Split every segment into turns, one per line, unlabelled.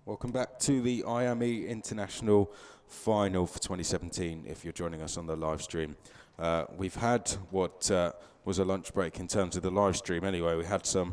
Welcome back to the Iame International Final for 2017, if you're joining us on the live stream. We've had what was a lunch break in terms of the live stream anyway. We had some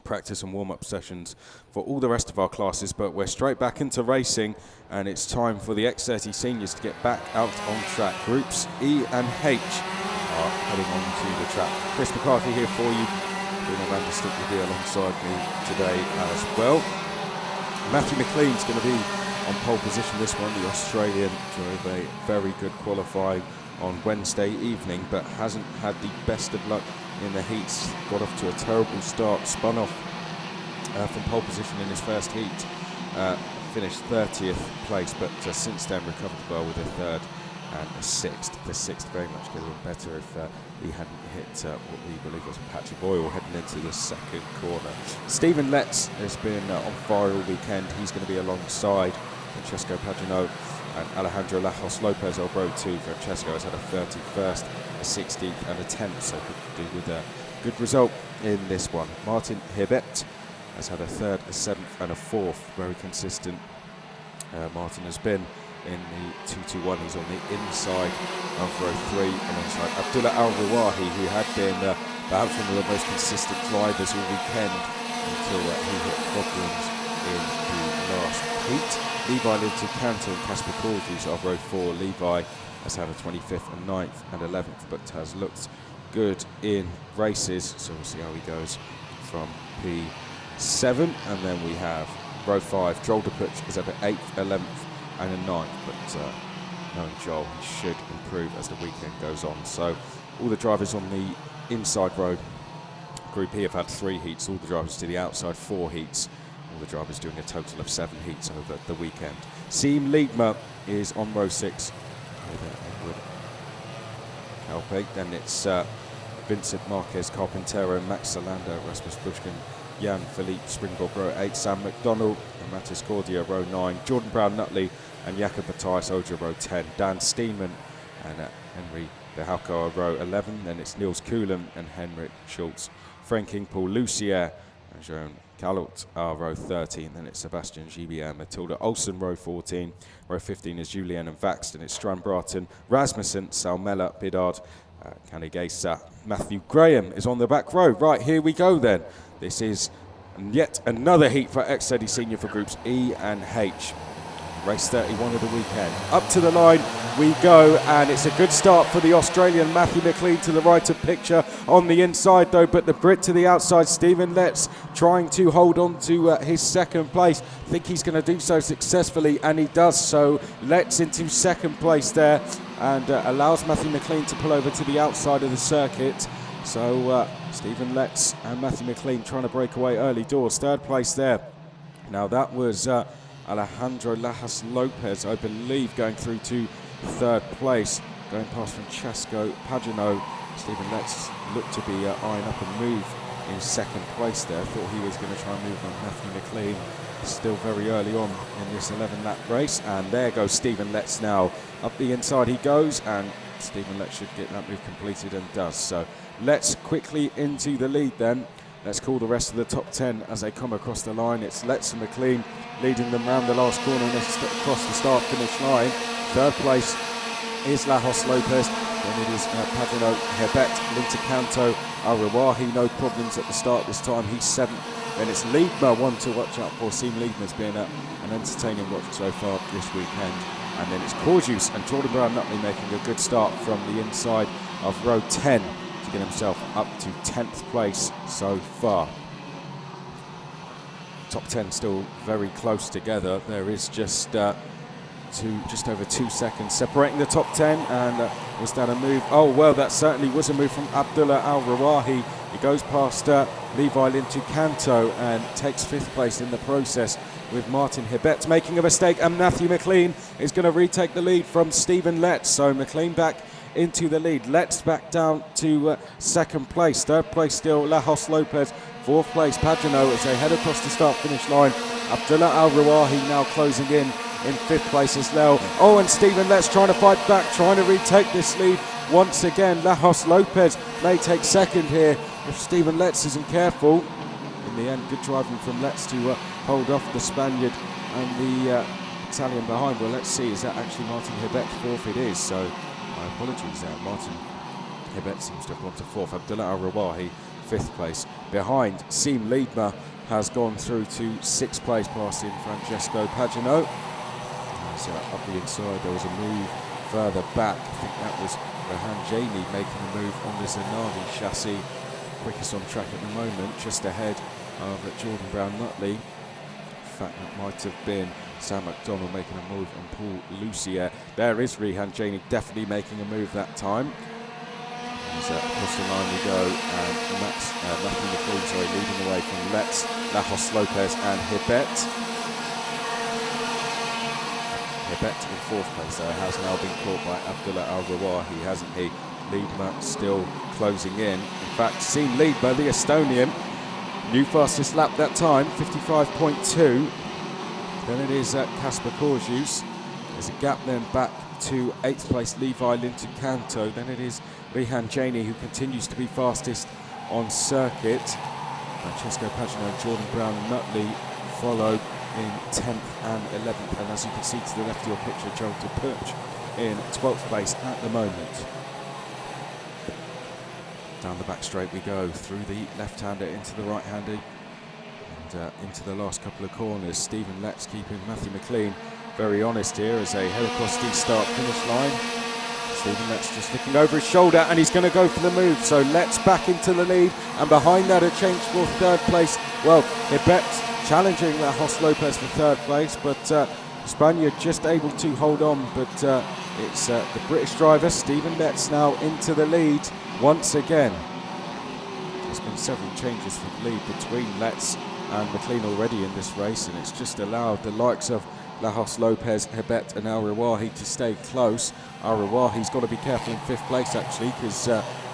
practice and warm-up sessions for all the rest of our classes, but we're straight back into racing, and it's time for the X30 seniors to get back out on track. Groups E and H are heading on to the track. Chris McCarthy here for you. Bruno van der Stuk will be alongside me today as well. Matthew McLean's going to be on pole position this one. The Australian drove a very good qualifying on Wednesday evening, but hasn't had the best of luck in the heats. Got off to a terrible start, spun off from pole position in his first heat, finished 30th place, but since then recovered well with a third and a sixth. The sixth very much could have been better if he hadn't hit what we believe was a patch of oil heading into the second corner. Stephen Letts has been on fire all weekend. He's going to be alongside Francesco Pagano and Alejandro Lajos Lopez on row 2. Francesco has had a 31st, a 16th and a 10th, so could do with a good result in this one. Martin Hibbett has had a 3rd, a 7th and a 4th. Very consistent. Martin has been in the 2-2-1. He's on the inside of row 3 alongside Abdullah Al-Rawahi, who had been perhaps one of the most consistent drivers all weekend until he hit problems in the last heat. Levi Linton-Cantor and Casper Corges of row 4. Levi has had a 25th and 9th and 11th, but has looked good in races, so we'll see how he goes from P7. And then we have row 5. Joel DePuch has had an 8th, 11th and a 9th, but knowing Joel, he should improve as the weekend goes on. So all the drivers on the inside row Group E have had 3 heats, all the drivers to the outside 4 heats, all the drivers doing a total of 7 heats over the weekend. Siem Liedma is on row 6 with Edward Kalpe. Then it's Vincent Marquez Carpintero, Max Salanda, Rasmus Bushkin, Jan Philippe Springbok row 8, Sam McDonald and Mattis Cordia row 9, Jordan Brown Nutley and Jakob Matthias Oja row 10, Dan Steenman and Henry Behalko row 11. Then it's Niels Kuhlen and Henrik Schultz, Franking, Paul Lucier and Jean Calot are row 13. Then it's Sebastian Gibier, Matilda Olsen row 14. Row 15 is Julien and Vaxton. It's Strand Bratton, Rasmussen, Salmela, Bidard, Canigesa. Matthew Graham is on the back row. Right, here we go then. This is yet another heat for X30 Senior for Groups E and H. Race 31 of the weekend. Up to the line we go, and it's a good start for the Australian. Matthew McLean to the right of picture on the inside though, but the Brit to the outside, Stephen Letts, trying to hold on to his second place. I think he's going to do so successfully, and he does so. Letts into second place there, and allows Matthew McLean to pull over to the outside of the circuit. So Stephen Letts and Matthew McLean trying to break away early doors. Third place there. Now that was Alejandro Lajas Lopez, I believe, going through to third place, going past Francesco Pagano. Stephen Letts looked to be eyeing up a move in second place there. Thought he was going to try and move on Matthew McLean. Still very early on in this 11-lap race, and there goes Stephen Letts now. Up the inside he goes, and Stephen Letts should get that move completed, and does so. Let's quickly into the lead then. Let's call the rest of the top 10 as they come across the line. It's Letts and McLean leading them round the last corner and across the start-finish line. Third place is Lajos Lopez. Then it is Pagano, Hebet, Lintacanto, Al-Rawahi. No problems at the start this time. He's 7th. Then it's Liedma, one to watch out for. Siem Liedma's been an entertaining watch so far this weekend. And then it's Corjus and Jordan Brown Nutley making a good start from the inside of row 10. To get himself up to 10th place so far. Top 10 still very close together. There is just over 2 seconds separating the top 10, and was that a move? Oh well, that certainly was a move from Abdullah Al-Rawahi. He goes past Levi Linton-Canto and takes 5th place in the process, with Martin Hibbett making a mistake, and Matthew McLean is going to retake the lead from Stephen Letts. So McLean back into the lead. Let's back down to second place. Third place still Lajos Lopez. Fourth place Pagano as they head across the start-finish line. Abdullah Al-Rawahi now closing in 5th place as well. Oh, and Stephen Letts trying to fight back, trying to retake this lead once again. Lajos Lopez may take second here if Stephen Letts isn't careful. In the end, good driving from Letts to hold off the Spaniard and the Italian behind. Well, let's see, is that actually Martin Hibet fourth? It is, so my apologies there. Martin Hibet seems to have gone to fourth. Abdullah Al-Rawahi, fifth place. Behind, Seam Liedma has gone through to sixth place, passing Francesco Pagano. So up the inside, there was a move further back. I think that was Rehan Jamie making a move on this Anadi chassis. Quickest on track at the moment, just ahead of Jordan Brown-Nutley. In fact, that might have been Sam McDonald making a move on Paul Lucier. There is Rehan Jamie definitely making a move that time. Across the line we go, and Matthew McLean, leading away from Letts, Lajos Lopez and Hibet. Hibet in fourth place though has now been caught by Abdullah Al-Rawahi, hasn't he? Liedma still closing in. In fact, Seam Liedma, the Estonian, new fastest lap that time, 55.2. Then it is Kasper Korjus. There's a gap then back to 8th place Levi Linton-Canto. Then it is Rehan Janey who continues to be fastest on circuit. Francesco Pagano and Jordan Brown-Nutley follow in 10th and 11th. And as you can see to the left of your picture, Gerald de Perch in 12th place at the moment. Down the back straight we go, through the left-hander into the right-hander and into the last couple of corners. Stephen Letts keeping Matthew McLean very honest here as they head across the start-finish line. Stephen Letts just looking over his shoulder and he's going to go for the move. So Letts back into the lead, and behind that a change for third place. Well, Hibet challenging Lajos Lopez for third place, but Spaniard just able to hold on. But it's the British driver, Stephen Letts, now into the lead once again. There's been several changes for the lead between Letts and McLean already in this race, and it's just allowed the likes of Lajos Lopez, Hibet and Al-Rawahi to stay close. Al-Rawahi's got to be careful in fifth place actually, because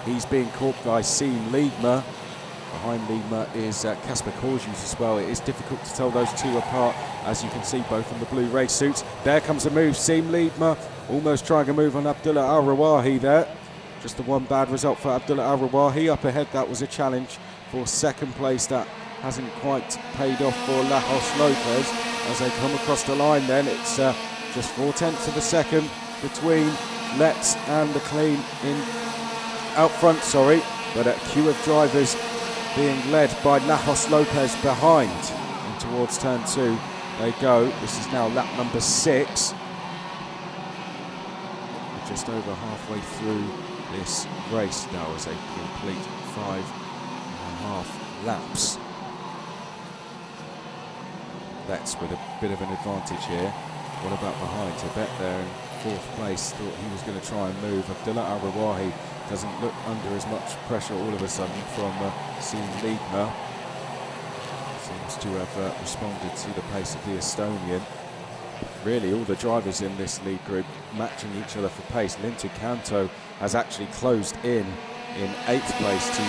he's being caught by Seam Liedma. Behind Liedma is Kasper Korjus as well. It is difficult to tell those two apart, as you can see both in the blue race suits. There comes a move, Seam Liedma almost trying a move on Abdullah Al-Rawahi there. Just the one bad result for Abdullah Al-Rawahi. Up ahead, that was a challenge for second place that hasn't quite paid off for Lajos Lopez. As they come across the line then, it's just 0.4 of a second between Letts and McLean out front, but a queue of drivers being led by Lajos Lopez behind. And towards turn 2 they go. This is now lap number 6. We're just over halfway through this race now as a complete 5.5 laps. Letts with a bit of an advantage here. What about behind? Hibet there in fourth place, thought he was going to try and move. Abdullah Al-Rawahi doesn't look under as much pressure all of a sudden from Seam Liedma. Seems to have responded to the pace of the Estonian. Really, all the drivers in this lead group matching each other for pace. Linton-Canto has actually closed in 8th place to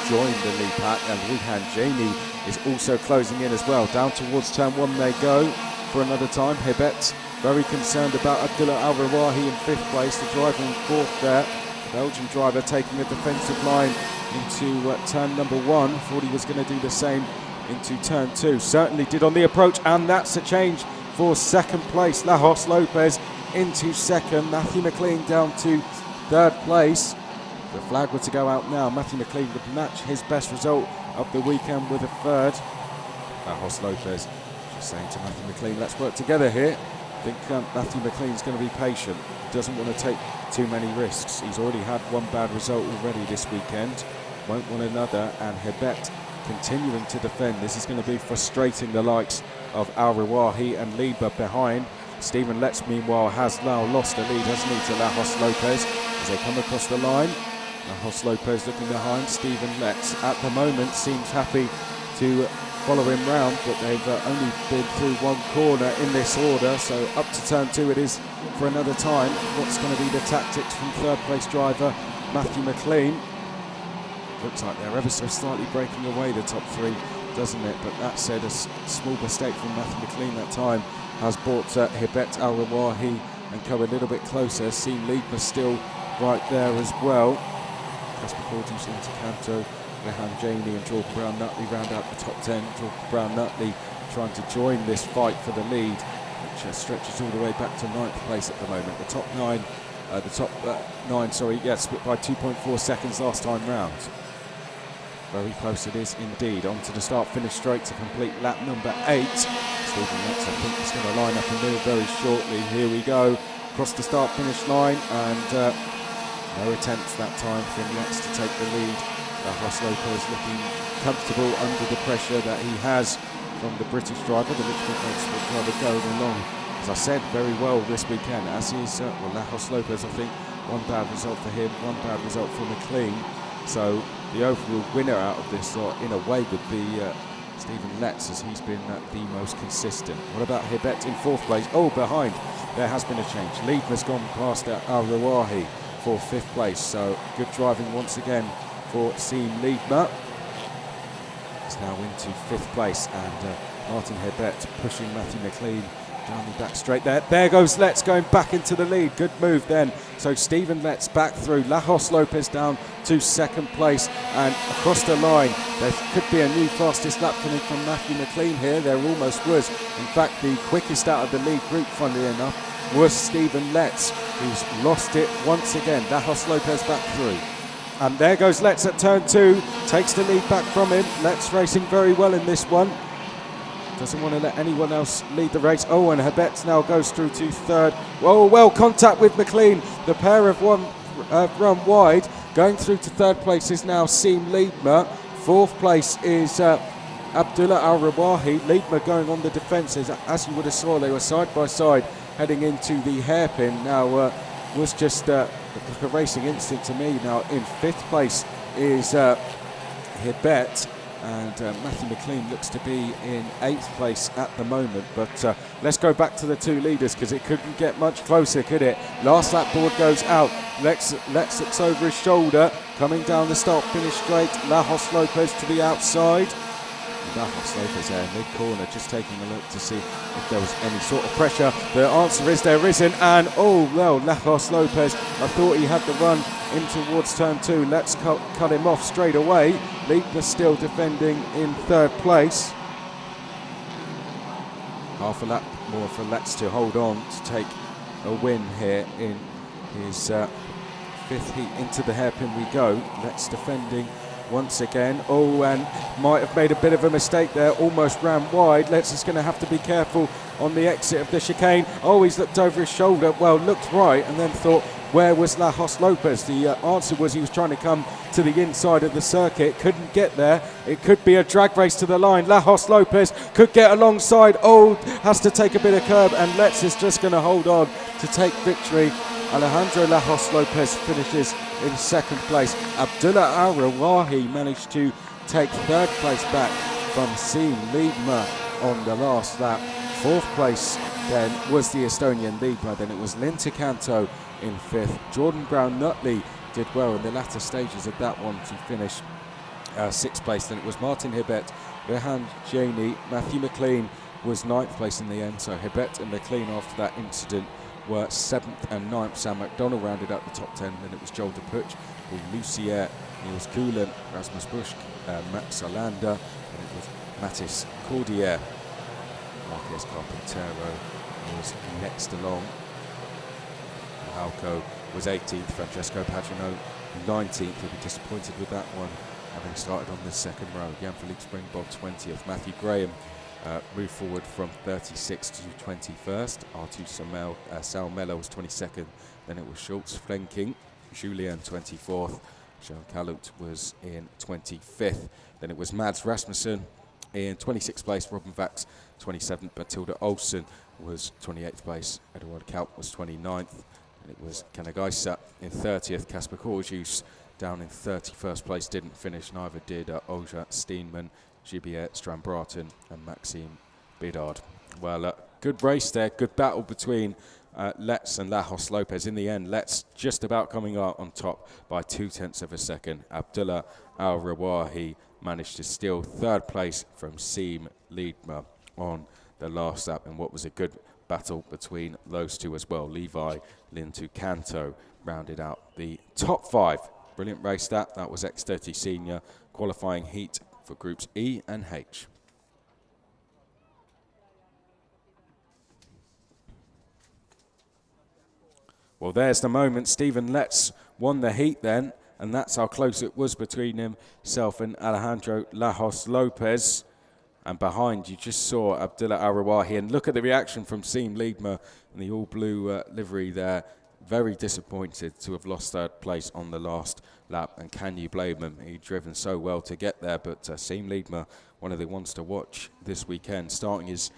join the lead pack, and Rehan Jamie is also closing in as well. Down towards turn 1 they go for another time. Hibet very concerned about Abdullah Al-Rawahi in 5th place, the driver in 4th there. The Belgian driver taking a defensive line into turn number 1. Thought he was going to do the same into turn 2. Certainly did on the approach, and that's a change for second place. Lajos Lopez into second. Matthew McLean down to third place. If the flag were to go out now, Matthew McLean would match his best result of the weekend with a third. Lajos Lopez just saying to Matthew McLean, let's work together here. I think Matthew McLean's going to be patient. He doesn't want to take too many risks. He's already had one bad result already this weekend. Won't want another, and Hibet continuing to defend. This is going to be frustrating the likes of Al-Rawahi and Liedma behind. Stephen Letts, meanwhile, has now lost the lead, hasn't he, to Lajos Lopez as they come across the line. Lajos Lopez looking behind. Stephen Letts at the moment seems happy to follow him round, but they've only been through one corner in this order, so up to turn 2 it is for another time. What's going to be the tactics from third place driver Matthew McLean? Looks like they're ever so slightly breaking away, the top 3, doesn't it? But that said, a small mistake from Matthew McLean that time has brought Hibet Al-Rawahi and Co a little bit closer. Seam Liedma still right there as well. Kasper Korjus into Canto behind Janey and Jordan Brown-Nutley round out the top 10. Jordan Brown-Nutley trying to join this fight for the lead, which stretches all the way back to 9th place at the moment. The top nine, split by 2.4 seconds last time round. Very close it is indeed. On to the start-finish straight to complete lap number 8. Stephen Letts, I think, is going to line up anew very shortly. Here we go, across the start-finish line, and no attempts that time from Letts to take the lead. Lajos Lopez looking comfortable under the pressure that he has from the British driver, the Richmond Motorsport driver, going along, as I said, very well this weekend, as is Lajos Lopez. I think one bad result for him, one bad result for McLean. So the overall winner out of this lot, in a way, would be Stephen Letts, as he's been the most consistent. What about Hibet in 4th place? Oh, behind, there has been a change. Liebmer's gone past Al-Rawahi for 5th place, so good driving once again for Seam Liebmer. He's now into 5th place, and Martin Hibet pushing Matthew McLean down the back straight there. There goes Letts going back into the lead. Good move then. So Stephen Letts back through. Lajos Lopez down to 2nd place, and across the line there could be a new fastest lap coming from Matthew McLean here. There almost was. In fact, the quickest out of the lead group, funnily enough, was Stephen Letts, who's lost it once again. Lajos Lopez back through. And there goes Letts at turn 2, takes the lead back from him. Letts racing very well in this one. Doesn't want to let anyone else lead the race. Oh, and Hibet now goes through to 3rd. Oh, well, contact with McLean. The pair have run wide. Going through to 3rd place is now Seam Liebmer. 4th place is Abdullah Al-Rawahi. Liebmer going on the defences. As you would have saw, they were side by side heading into the hairpin. Now, was just like a racing instinct to me. Now, in 5th place is Hibet. And Matthew McLean looks to be in 8th place at the moment. But let's go back to the 2 leaders, because it couldn't get much closer, could it? Last lap board goes out. Letts looks over his shoulder. Coming down the start-finish straight. Lajos Lopez to the outside. Lajos Lopez there in mid-corner, just taking a look to see if there was any sort of pressure. The answer is there isn't. And, oh, well, Lajos Lopez, I thought he had the run in towards turn 2. Let's cut him off straight away. Liebmer still defending in 3rd place. Half a lap more for Letts to hold on to take a win here in his 5th heat. Into the hairpin we go. Letts defending once again. Oh, and might have made a bit of a mistake there. Almost ran wide. Letts is going to have to be careful on the exit of the chicane. Oh, he's looked over his shoulder. Well, looked right and then thought, where was Lajos Lopez? The answer was he was trying to come to the inside of the circuit. Couldn't get there. It could be a drag race to the line. Lajos Lopez could get alongside. Oh, has to take a bit of curb, and Letts is just going to hold on to take victory. Alejandro Lajos Lopez finishes in 2nd place. Abdullah Al-Rawahi managed to take 3rd place back from Seam Liebmer on the last lap. 4th place then was the Estonian Liebmer. Then it was Linta Canto in 5th. Jordan Brown-Nutley did well in the latter stages of that one to finish 6th place. Then it was Martin Hibet, Rehan Janey. Matthew McLean was 9th place in the end. So Hibet and McLean, after that incident, were 7th and 9th. Sam McDonald rounded out the top 10. Then it was Joel de Puch, Paul Lucier, Niels Kuhlen, Rasmus Busch, Max Olander, and it was Mattis Cordier. Marquez Carpintero was next along. Halco was 18th, Francesco Pagano 19th. He'll be disappointed with that one, having started on the 2nd row. Jan-Philippe Springbok 20th. Matthew Graham moved forward from 36th to 21st. R2 Salmello was 22nd. Then it was Schultz flanking. Julien 24th. Jean Calut was in 25th. Then it was Mads Rasmussen in 26th place. Robin Vax 27th. Matilda Olsen was 28th place. Eduard Kalp was 29th. And it was Kanagaisa in 30th. Kasper Korjus down in 31st place. Didn't finish. Neither did Olja Steenman, Gibier Strambratton and Maxime Bidard. Well, good race there. Good battle between Letts and Lajos Lopez. In the end, Letts just about coming out on top by 0.2 of a second. Abdullah Al-Rawahi managed to steal 3rd place from Seam Liebmer on the last lap in what was a good battle between those two as well. Levi Lintu Canto rounded out the top 5. Brilliant race that. That was X30 Senior qualifying heat for groups E and H. Well, there's the moment. Stephen Letts won the heat then, and that's how close it was between himself and Alejandro Lajos Lopez. And behind, you just saw Abdullah Arawahi. And look at the reaction from Siem Liedma in the all-blue livery there. Very disappointed to have lost third place on the last lap. And can you blame him? He'd driven so well to get there. But Siem Liedma, one of the ones to watch this weekend, starting his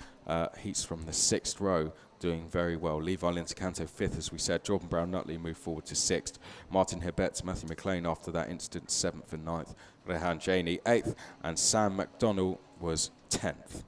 heats from the 6th row, doing very well. Levi Lintecanto 5th, as we said. Jordan Brown-Nutley moved forward to 6th. Martin Hibbett, Matthew McLean after that incident, 7th and 9th. Rehan Janey 8th. And Sam McDonnell was 10th.